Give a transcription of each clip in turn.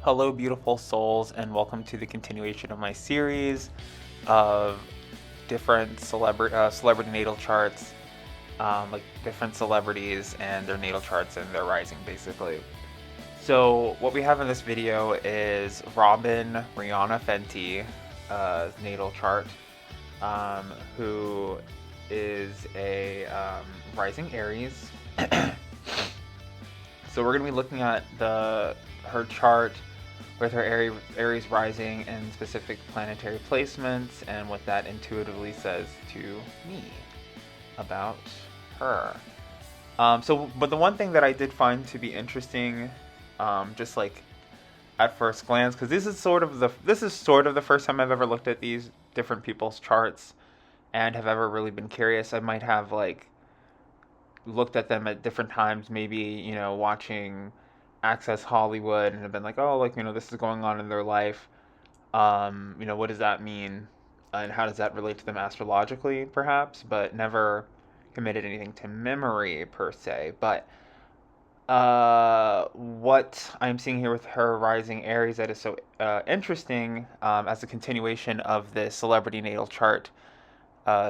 Hello, beautiful souls, and welcome to the continuation of my series of different celebrity natal charts, like different celebrities and their natal charts and their rising, basically. So, what we have in this video is Rihanna Fenty, natal chart, who is a rising Aries. So we're going to be looking at her chart with her Aries rising and specific planetary placements and what that intuitively says to me about her. But the one thing that I did find to be interesting, just like at first glance, because this is sort of the first time I've ever looked at these different people's charts and have ever really been curious. I might have like looked at them at different times, maybe, watching Access Hollywood and have been like, oh, like, this is going on in their life. What does that mean? And how does that relate to them astrologically, perhaps? But never committed anything to memory per se. But what I'm seeing here with her rising Aries that is so interesting, as a continuation of the celebrity natal chart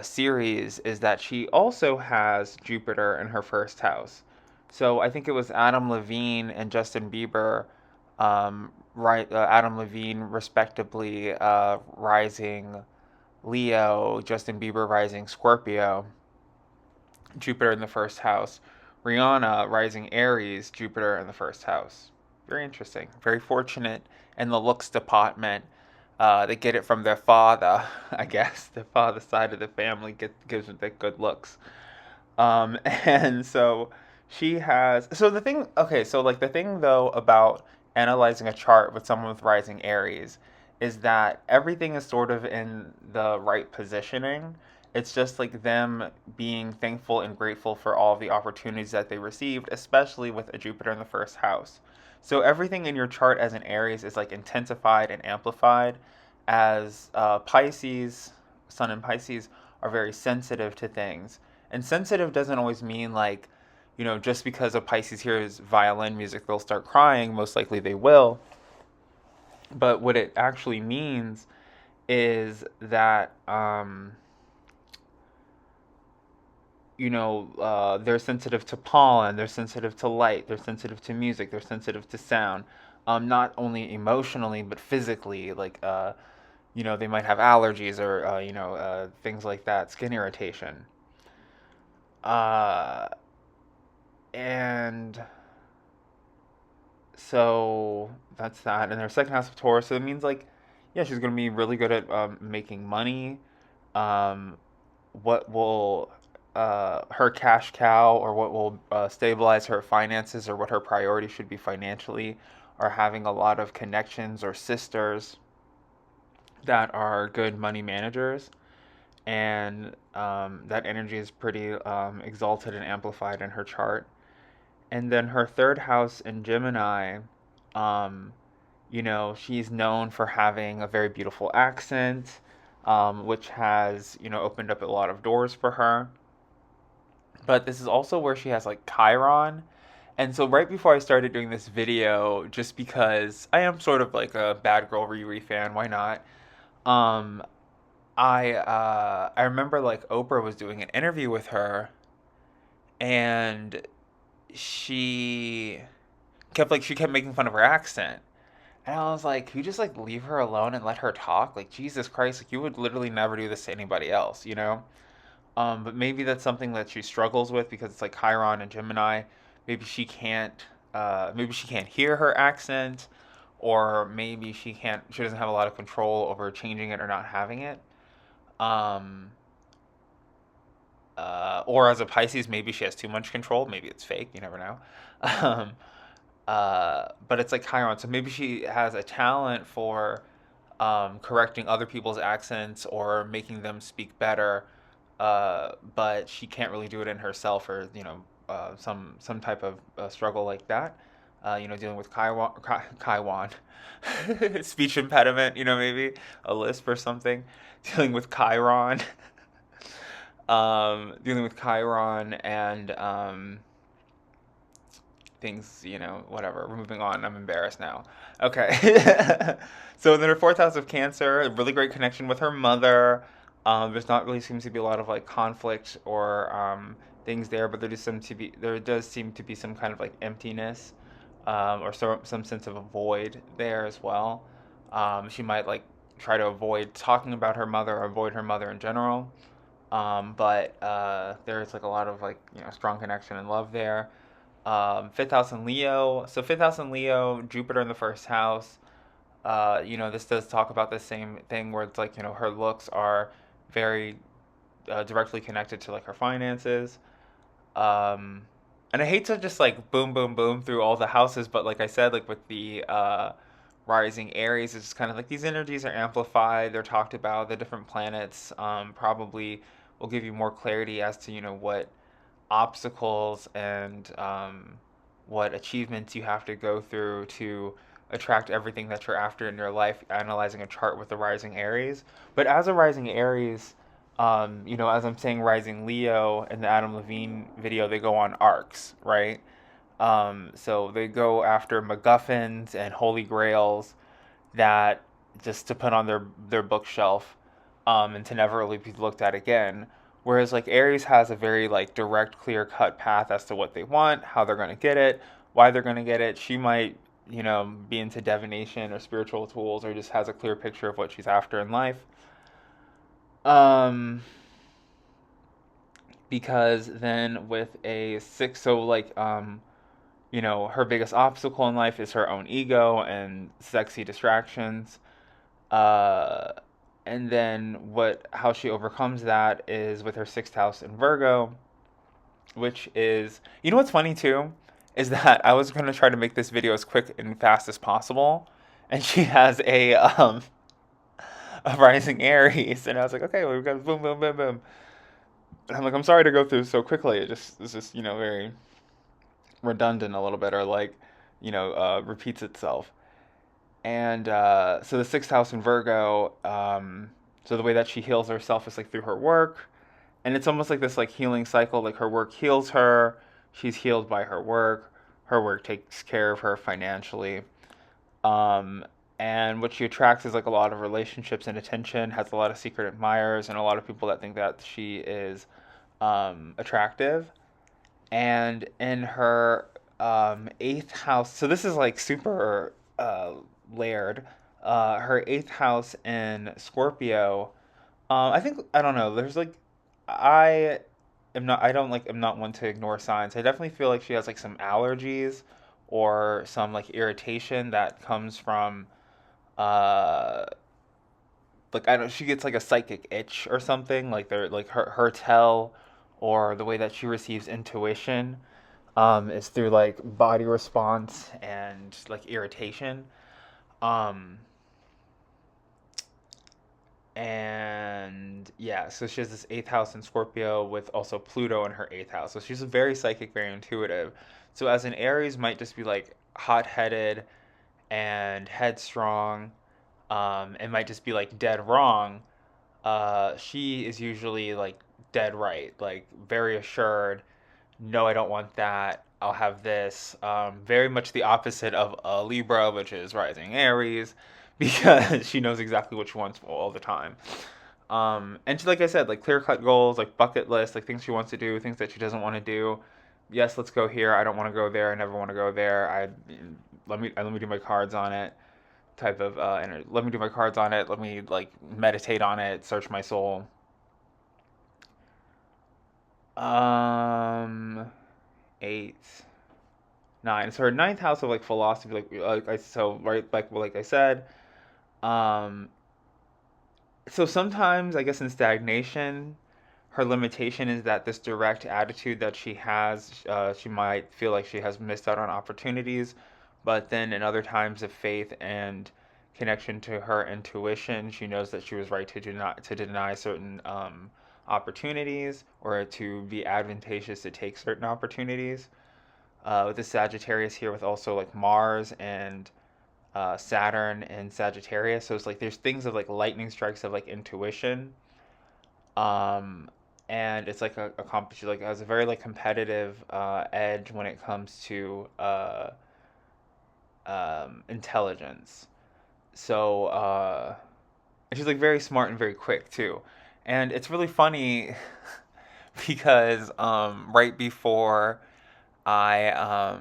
series, is that she also has Jupiter in her first house. So I think it was Adam Levine and Justin Bieber, right? Adam Levine, respectively, rising Leo, Justin Bieber rising Scorpio, Jupiter in the first house. Rihanna rising Aries, Jupiter in the first house. Very interesting. Very fortunate in the looks department. They get it from their father, I guess. The father side of the family gives them the good looks. And so she has. So the thing, okay, so like the thing though about analyzing a chart with someone with rising Aries is that everything is sort of in the right positioning. It's just like them being thankful and grateful for all of the opportunities that they received, especially with a Jupiter in the first house. So everything in your chart as an Aries is like intensified and amplified, as Pisces, Sun and Pisces, are very sensitive to things. And sensitive doesn't always mean like, just because a Pisces hears violin music, they'll start crying. Most likely they will. But what it actually means is that, they're sensitive to pollen, they're sensitive to light, they're sensitive to music, they're sensitive to sound. Not only emotionally, but physically. Like, they might have allergies or, things like that, skin irritation. Uh, and so that's that. And their second house of Taurus, so it means like, yeah, she's gonna be really good at making money. Um, what will her cash cow, or what will stabilize her finances, or what her priority should be financially, are having a lot of connections or sisters that are good money managers. And that energy is pretty exalted and amplified in her chart. And then her third house in Gemini, um, she's known for having a very beautiful accent, which has, opened up a lot of doors for her. But this is also where she has like Chiron. And so right before I started doing this video, just because I am sort of like a Bad Girl Riri fan, why not? Um, I remember like Oprah was doing an interview with her, and she she kept making fun of her accent. And I was like, "Can you just like leave her alone and let her talk? Like, Jesus Christ, like you would literally never do this to anybody else, you know?" But maybe that's something that she struggles with because it's like Chiron and Gemini. Maybe she can't maybe she can't hear her accent, or maybe she doesn't have a lot of control over changing it or not having it. Um or as a Pisces, maybe she has too much control. Maybe it's fake. You never know. Um, but it's like Chiron, so maybe she has a talent for correcting other people's accents or making them speak better, but she can't really do it in herself, or some type of struggle like that. Dealing with Chiron, speech impediment. Maybe a lisp or something. Dealing with Chiron. Dealing with Chiron and things, whatever. We're moving on. I'm embarrassed now. Okay. So then her fourth house of Cancer, a really great connection with her mother. There's not really seems to be a lot of like conflict or things there, but there does seem to be some kind of like emptiness, or some sense of a void there as well. She might like try to avoid talking about her mother or avoid her mother in general. But there's like a lot of like strong connection and love there. Fifth house in Leo. So fifth house in Leo, Jupiter in the first house. This does talk about the same thing where it's like her looks are very directly connected to like her finances. Um, and I hate to just like boom, boom, boom through all the houses, but like I said, like with the rising Aries, it's just kind of like these energies are amplified. They're talked about. The different planets probably will give you more clarity as to what obstacles and what achievements you have to go through to attract everything that you're after in your life, analyzing a chart with the rising Aries. But as a rising Aries, as I'm saying, rising Leo in the Adam Levine video, they go on arcs, right? So they go after MacGuffins and Holy Grails that just to put on their bookshelf, and to never really be looked at again. Whereas like Aries has a very like direct, clear cut path as to what they want, how they're gonna get it, why they're gonna get it. She might, be into divination or spiritual tools, or just has a clear picture of what she's after in life. Um, because then with a six, so like her biggest obstacle in life is her own ego and sexy distractions. Uh, and then how she overcomes that is with her sixth house in Virgo, which is, what's funny too, is that I was gonna try to make this video as quick and fast as possible, and she has a rising Aries, and I was like, okay, well, we've got boom, boom, boom, boom. And I'm like, I'm sorry to go through so quickly. It's just very redundant a little bit, or like, repeats itself. And so the sixth house in Virgo, so the way that she heals herself is like through her work. And it's almost like this like healing cycle. Like her work heals her. She's healed by her work. Her work takes care of her financially. Um, and what she attracts is like a lot of relationships and attention, has a lot of secret admirers, and a lot of people that think that she is attractive. And in her eighth house, so this is like super layered. Her eighth house in Scorpio. I think I don't know. There's like I am not one to ignore signs. I definitely feel like she has like some allergies or some like irritation that comes from uh like I don't she gets like a psychic itch or something like they're like her tell or the way that she receives intuition is through like body response and like irritation. Um, and yeah, so she has this eighth house in Scorpio with also Pluto in her eighth house. So she's a very psychic, very intuitive. So as an Aries might just be like hot headed and headstrong. It might just be like dead wrong. She is usually like dead right, like very assured. No, I don't want that. I'll have this. Very much the opposite of a Libra, which is rising Aries, because she knows exactly what she wants all the time. And she, like I said, like clear cut goals, like bucket list, like things she wants to do, things that she doesn't want to do. Yes, let's go here. I don't want to go there. I never want to go there. Let me do my cards on it. Type of let me do my cards on it. Let me like meditate on it. Search my soul. Um, Eight, nine. So her ninth house of like philosophy, like I said. Um, so sometimes I guess in stagnation, her limitation is that this direct attitude that she has, she might feel like she has missed out on opportunities, but then in other times of faith and connection to her intuition, she knows that she was right to deny certain opportunities or to be advantageous to take certain opportunities. With the Sagittarius here, with also like Mars and Saturn and Sagittarius. So it's like there's things of like lightning strikes of like intuition. Um, and it's like she like has a very like competitive edge when it comes to intelligence. So and she's like very smart and very quick too. And it's really funny because right before I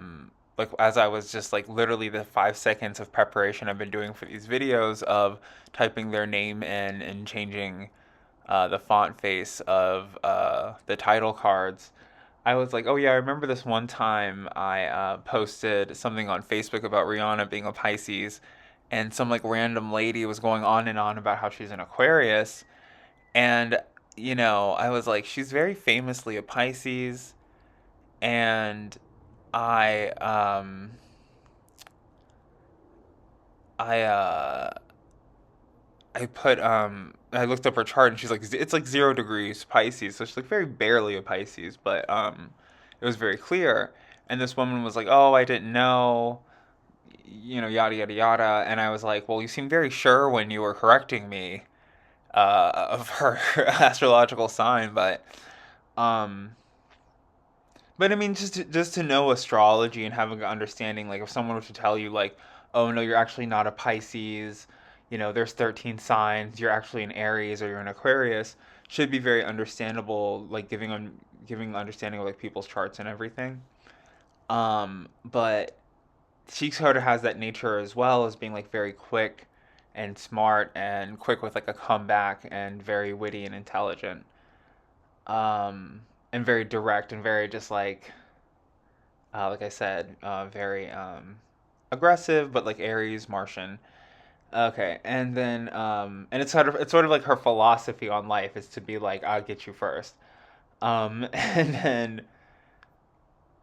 like as I was just like literally the 5 seconds of preparation I've been doing for these videos of typing their name in and changing the font face of the title cards, I was like, oh yeah, I remember this one time I posted something on Facebook about Rihanna being a Pisces, and some like random lady was going on and on about how she's an Aquarius, and I was like, she's very famously a Pisces, and I I I looked up her chart and she's like it's like 0 degrees Pisces, so she's like very barely a Pisces, but it was very clear. And this woman was like, "Oh, I didn't know," yada yada yada. And I was like, "Well, you seemed very sure when you were correcting me of her astrological sign, um, but I mean, just to know astrology and having an understanding, like if someone were to tell you, like, oh no, you're actually not a Pisces, there's 13 signs, you're actually an Aries or you're an Aquarius, should be very understandable, like giving understanding of like people's charts and everything. But she sort of has that nature as well as being like very quick and smart and quick with like a comeback and very witty and intelligent. And very direct and very just like I said, very aggressive, but like Aries, Martian. Okay, and then and it's sort of like her philosophy on life is to be like, I'll get you first. And then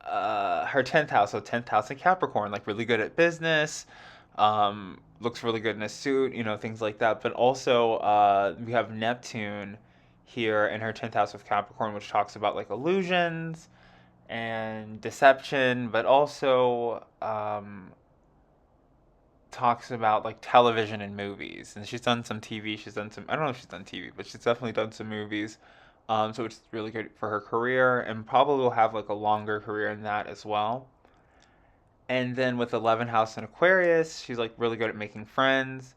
her 10th house, so 10th house in Capricorn, like really good at business, looks really good in a suit, things like that. But also, we have Neptune here in her 10th house of Capricorn, which talks about like illusions and deception, but also talks about like television and movies. And she's done some TV. She's done some. I don't know if she's done TV, but she's definitely done some movies. So it's really good for her career, and probably will have like a longer career in that as well. And then with 11th house in Aquarius, she's like really good at making friends.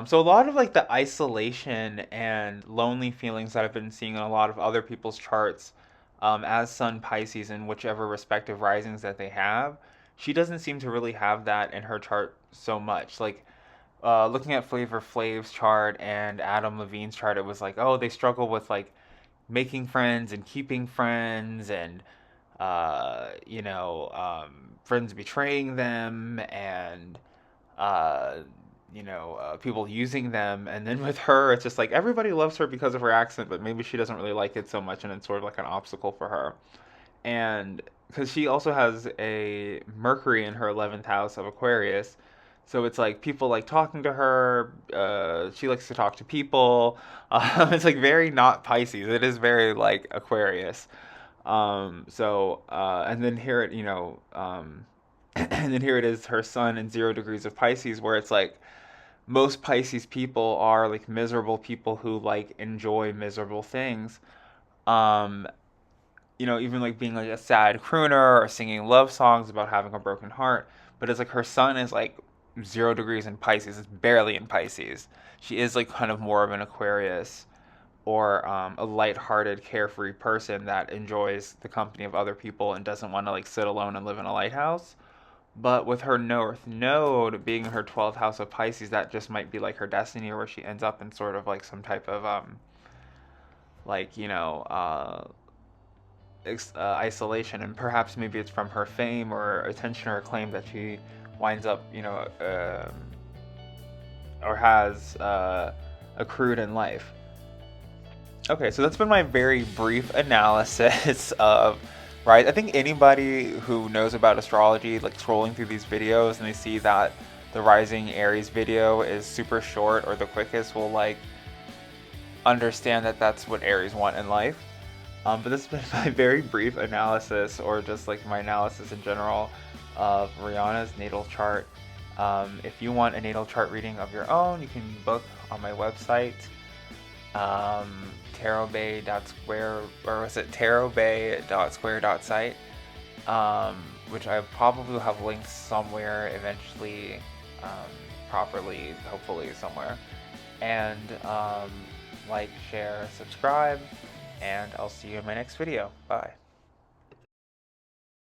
So a lot of like the isolation and lonely feelings that I've been seeing in a lot of other people's charts, as Sun Pisces in whichever respective risings that they have, she doesn't seem to really have that in her chart so much. Like looking at Flavor Flav's chart and Adam Levine's chart, it was like, oh, they struggle with like making friends and keeping friends and friends betraying them and people using them. And then with her, it's just like everybody loves her because of her accent, but maybe she doesn't really like it so much, and it's sort of like an obstacle for her. And because she also has a Mercury in her 11th house of Aquarius. So it's like people like talking to her. She likes to talk to people. It's like very not Pisces. It is very like Aquarius. And then here and then here it is, her sun in 0 degrees of Pisces, where it's like most Pisces people are like miserable people who like enjoy miserable things. Um, even like being like a sad crooner or singing love songs about having a broken heart. But it's like her sun is like 0 degrees in Pisces. It's barely in Pisces. She is like kind of more of an Aquarius or a light-hearted, carefree person that enjoys the company of other people and doesn't want to like sit alone and live in a lighthouse. But with her North Node being in her 12th house of Pisces, that just might be like her destiny, or where she ends up in sort of like some type of like isolation, and perhaps maybe it's from her fame or attention or acclaim that she winds up, or has accrued in life. Okay, so that's been my very brief analysis of, right? I think anybody who knows about astrology, like scrolling through these videos and they see that the Rising Aries video is super short or the quickest, will like understand that that's what Aries want in life. But this has been my very brief analysis, or just like my analysis in general, of Rihanna's natal chart. If you want a natal chart reading of your own, you can book on my website. tarobae.square, or was it tarobae.square.site, which I probably will have links somewhere eventually, properly, hopefully somewhere. And like, share, subscribe, and I'll see you in my next video. Bye.